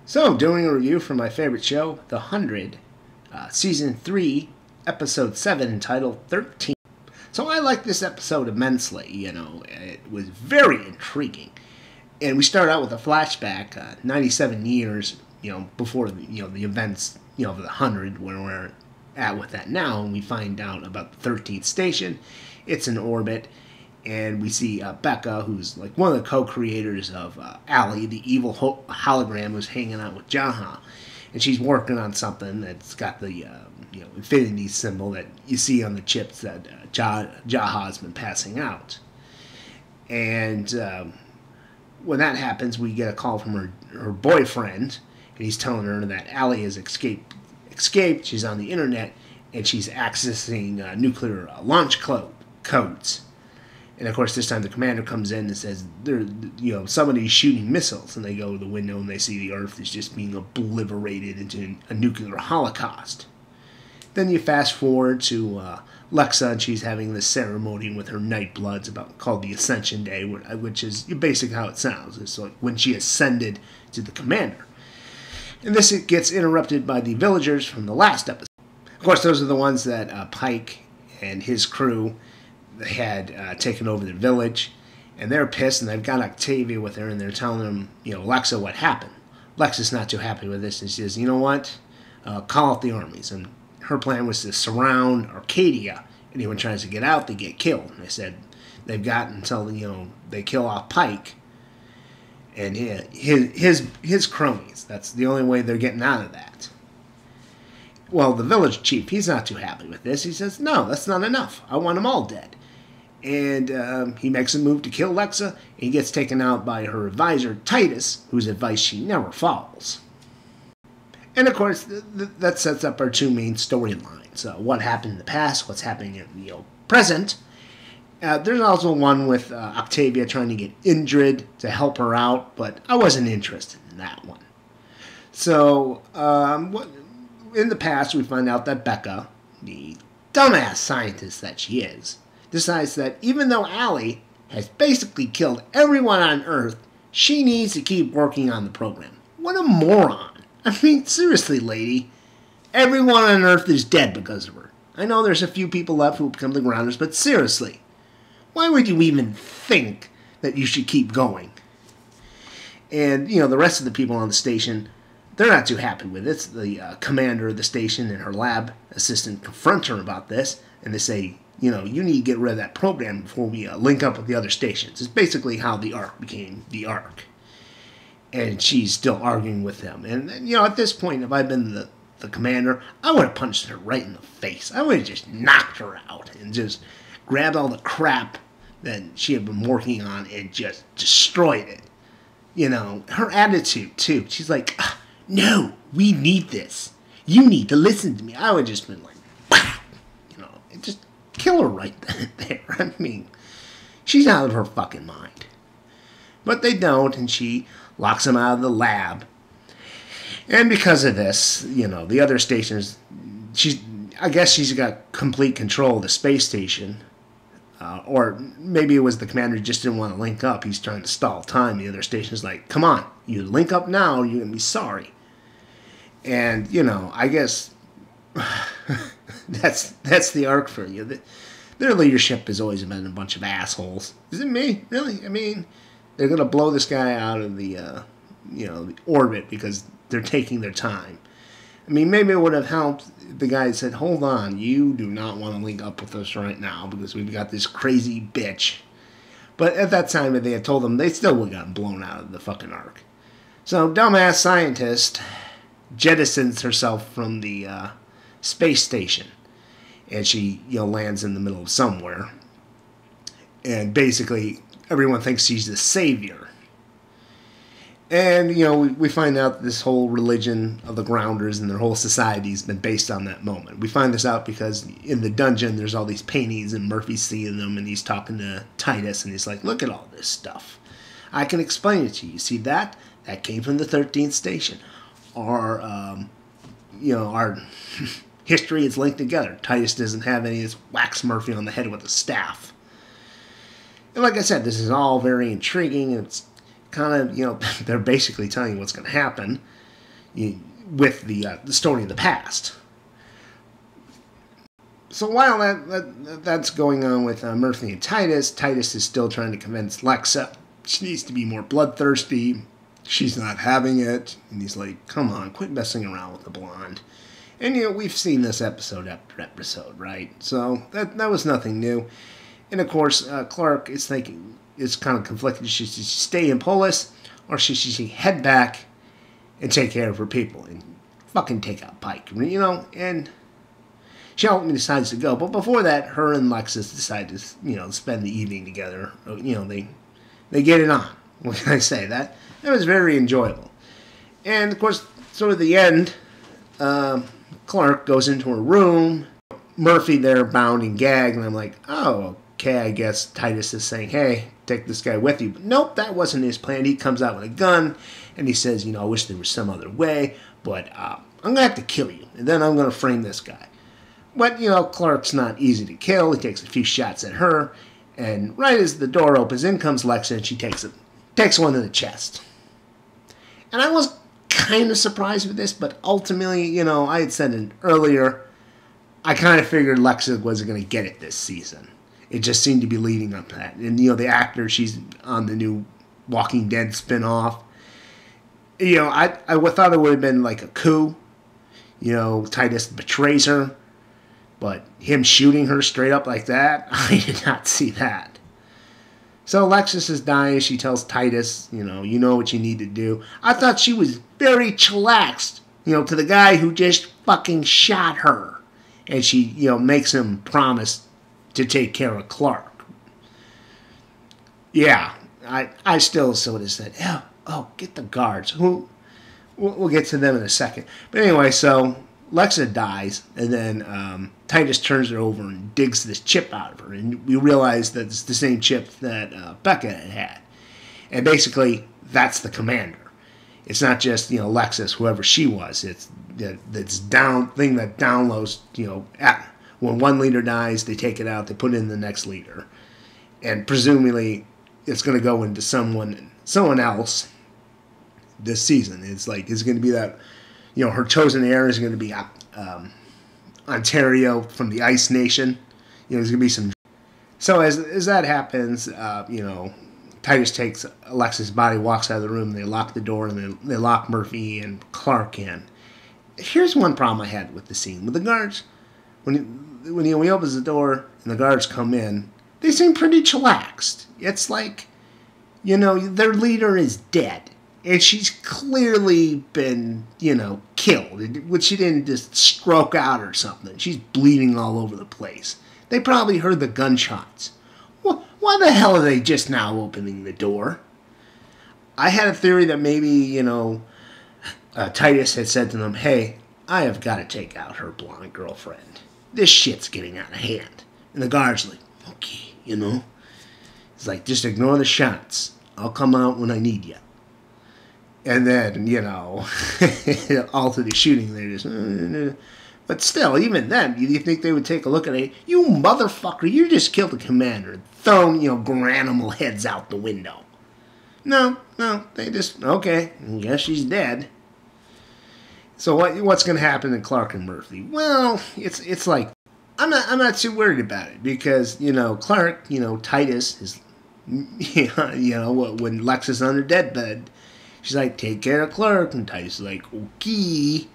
So, I'm doing a review for my favorite show, The 100, Season 3, Episode 7, entitled 13. So, I liked this episode immensely, it was very intriguing. And we start out with a flashback, 97 years, before, the events, of the 100, where we're at with that now, and we find out about the 13th station. It's in orbit. And we see Becca, who's like one of the co-creators of Allie, the evil hologram who's hanging out with Jaha. And she's working on something that's got the infinity symbol that you see on the chips that Jaha's been passing out. And when that happens, we get a call from her boyfriend, and he's telling her that Allie has escaped. She's on the internet, and she's accessing nuclear launch codes. And of course, this time the commander comes in and says, somebody's shooting missiles. And they go to the window and they see the Earth is just being obliterated into a nuclear holocaust. Then you fast forward to Lexa, and she's having this ceremony with her Nightbloods called the Ascension Day, which is basically how it sounds. It's like when she ascended to the commander. And this gets interrupted by the villagers from the last episode. Of course, those are the ones that Pike and his crew had taken over the village, and they're pissed, and they've got Octavia with her, and they're telling them, Lexa, what happened. Lexa's not too happy with this, and she says, you know what, call out the armies. And her plan was to surround Arcadia. Anyone tries to get out, they get killed. And they said they've got until they kill off Pike and his cronies. That's the only way they're getting out of that. Well, the village chief, he's not too happy with this. He says, no, that's not enough. I want them all dead. And he makes a move to kill Lexa, and he gets taken out by her advisor, Titus, whose advice she never follows. And of course, that sets up our two main storylines. What happened in the past, what's happening in the present. There's also one with Octavia trying to get Indrid to help her out, but I wasn't interested in that one. So, in the past, we find out that Becca, the dumbass scientist that she is, decides that even though Allie has basically killed everyone on Earth, she needs to keep working on the program. What a moron. I mean, seriously, lady. Everyone on Earth is dead because of her. I know there's a few people left who will become the Grounders, but seriously, why would you even think that you should keep going? And, the rest of the people on the station, they're not too happy with it. The commander of the station and her lab assistant confront her about this, and they say, you need to get rid of that program before we link up with the other stations. It's basically how the Ark became the Ark. And she's still arguing with them. And, at this point, if I'd been the commander, I would have punched her right in the face. I would have just knocked her out and just grabbed all the crap that she had been working on and just destroyed it. Her attitude, too. She's like, no, we need this. You need to listen to me. I would have just been like, wow. And just kill her right then and there. I mean, she's out of her fucking mind. But they don't, and she locks him out of the lab. And because of this, the other stations, I guess she's got complete control of the space station. Or maybe it was the commander who just didn't want to link up. He's trying to stall time. The other station's like, come on, you link up now, you're going to be sorry. And, I guess that's the arc for you. Their leadership has always been a bunch of assholes. Is it me? Really? I mean, they're going to blow this guy out of the, the orbit because they're taking their time. I mean, maybe it would have helped if the guy said, hold on, you do not want to link up with us right now because we've got this crazy bitch. But at that time, if they had told them, they still would have gotten blown out of the fucking Ark. So, dumbass scientist jettisons herself from the space station. And she, lands in the middle of somewhere. And basically, everyone thinks she's the savior. And, we find out this whole religion of the Grounders and their whole society has been based on that moment. We find this out because in the dungeon, there's all these paintings, and Murphy's seeing them, and he's talking to Titus, and he's like, look at all this stuff. I can explain it to you. See that? That came from the 13th station. Our history is linked together. Titus doesn't have any of this wax Murphy on the head with a staff. And like I said, this is all very intriguing. It's kind of, they're basically telling you what's going to happen. with the story of the past. So while that's going on with Murphy and Titus, Titus is still trying to convince Lexa she needs to be more bloodthirsty. She's not having it. And he's like, come on, quit messing around with the blonde. And, we've seen this episode after episode, right? So that was nothing new. And, of course, Clark is thinking, it's kind of conflicted. Should she stay in Polis, or should she head back and take care of her people and fucking take out Pike, And she ultimately decides to go. But before that, her and Lexus decide to, spend the evening together. They get it on. What can I say? That was very enjoyable. And, of course, sort of the end, Clark goes into her room. Murphy there bound and gagged. And I'm like, oh, okay, I guess Titus is saying, hey, take this guy with you. But nope, that wasn't his plan. He comes out with a gun. And he says, I wish there was some other way. But I'm going to have to kill you. And then I'm going to frame this guy. But, Clark's not easy to kill. He takes a few shots at her. And right as the door opens, in comes Lexa, and she takes one in the chest. And I was kind of surprised with this, but ultimately, I had said it earlier, I kind of figured Lexa wasn't going to get it this season. It just seemed to be leading up to that. And, the actor, she's on the new Walking Dead spinoff. I thought it would have been like a coup. Titus betrays her. But him shooting her straight up like that, I did not see that. So Alexis is dying. She tells Titus, you know what you need to do. I thought she was very chillaxed, to the guy who just fucking shot her. And she, makes him promise to take care of Clark. Yeah, I still sort of said, oh, get the guards. We'll get to them in a second. But anyway, so Lexa dies, and then Titus turns her over and digs this chip out of her, and we realize that it's the same chip that Becca had. And basically, that's the commander. It's not just, Lexus, whoever she was. It's this thing that downloads, when one leader dies, they take it out, they put it in the next leader. And presumably, it's going to go into someone else this season. It's going to be that, her chosen heir is going to be Ontario from the Ice Nation. There's going to be some. So as that happens, Titus takes Alexis' body, walks out of the room, they lock the door, and they lock Murphy and Clark in. Here's one problem I had with the scene. With the guards, when he opens the door and the guards come in, they seem pretty chillaxed. It's like, their leader is dead. And she's clearly been, killed. Which she didn't just stroke out or something. She's bleeding all over the place. They probably heard the gunshots. Well, why the hell are they just now opening the door? I had a theory that maybe, Titus had said to them, hey, I have got to take out her blonde girlfriend. This shit's getting out of hand. And the guard's like, okay, It's like, just ignore the shots. I'll come out when I need you. And then, all through the shooting, they just... But still, even then, you think they would take a look at it? You motherfucker, you just killed the commander. Thrown, granimal heads out the window. No, they just... Okay, I guess she's dead. So what's going to happen to Clark and Murphy? Well, it's like... I'm not too worried about it. Because, Clark, Titus is... when Lex is on her deathbed... She's like, take care of Clark. And Titus is like, okay.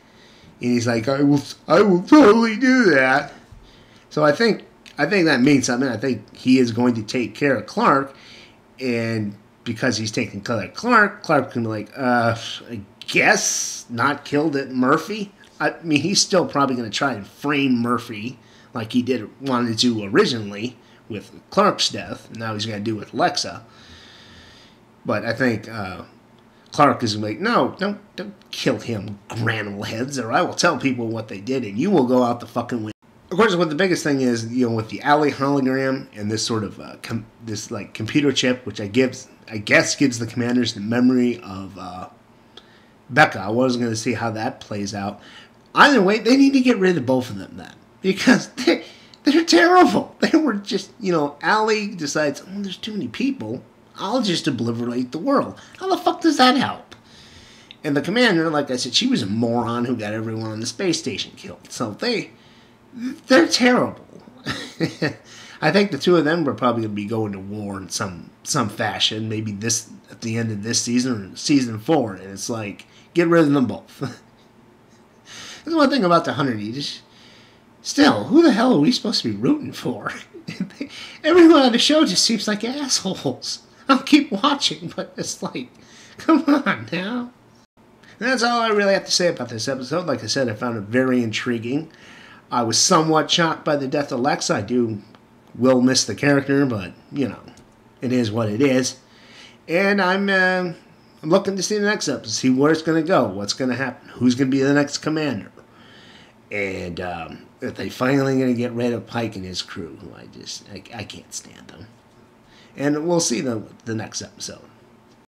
And he's like, I will totally do that. So I think that means something. I think he is going to take care of Clark. And because he's taking care of Clark can be like, I guess not killed at Murphy. I mean, he's still probably going to try and frame Murphy like he wanted to originally with Clark's death. And now he's going to do it with Lexa. But I think... Clark is like, no, don't kill him, granimal heads, or I will tell people what they did, and you will go out the fucking window. Of course, what the biggest thing is, with the Alley hologram and this sort of computer chip, which I guess gives the commanders the memory of Becca. I was going to see how that plays out. Either way, they need to get rid of both of them then, because they're terrible. They were just, Alley decides, there's too many people. I'll just obliterate the world. How the fuck does that help? And the commander, like I said, she was a moron who got everyone on the space station killed. So they're terrible. I think the two of them were probably going to be going to war in some fashion. Maybe this at the end of this season or season 4. And it's like, get rid of them both. There's one thing about the 100. Still, who the hell are we supposed to be rooting for? Everyone on the show just seems like assholes. I'll keep watching, but it's like, come on now. And that's all I really have to say about this episode. Like I said, I found it very intriguing. I was somewhat shocked by the death of Lex. I will miss the character, but, it is what it is. And I'm looking to see the next episode, see where it's going to go, what's going to happen, who's going to be the next commander. And if they finally going to get rid of Pike and his crew, who I can't stand them. And we'll see the next episode.